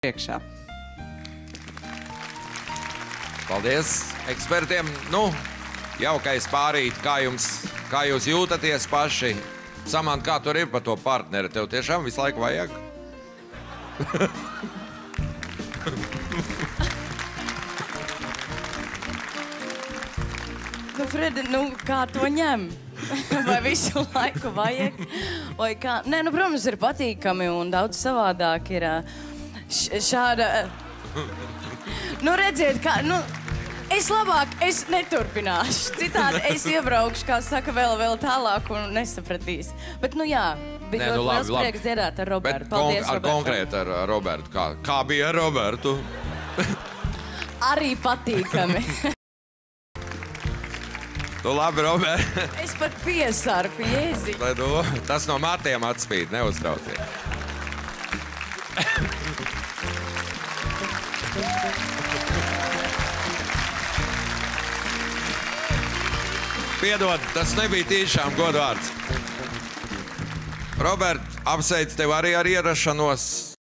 Priekšā. Paldies ekspertiem. Nu, jaukais pārīt, kā jūs jūtaties paši? Samant, kā tur ir par to partneri? Tev tiešām visu laiku vajag? Nu, Fredi, nu, kā to ņem? Vai visu laiku vajag? Vai kā? Nē, nu, protams, ir patīkami un daudz savādāk ir šāda... Nu, redziet, kā... Nu, es neturpināšu. Citādi es iebraukšu, kā saka, vēl tālāk un nesapratīs. Bet, nu, jā, bija ļoti liels prieks dziedāt ar Robertu. Paldies, Robertu. Konkrēti ar Robertu. Kā bija ar Robertu? Arī patīkami. Tu labi, Robert. Es pat piesarku, Jēzi. Tas no matiem atspīd, neuztraucies. Piedod, tas nebija tiešām godvārds. Robert, apsveic tev arī ar ierašanos.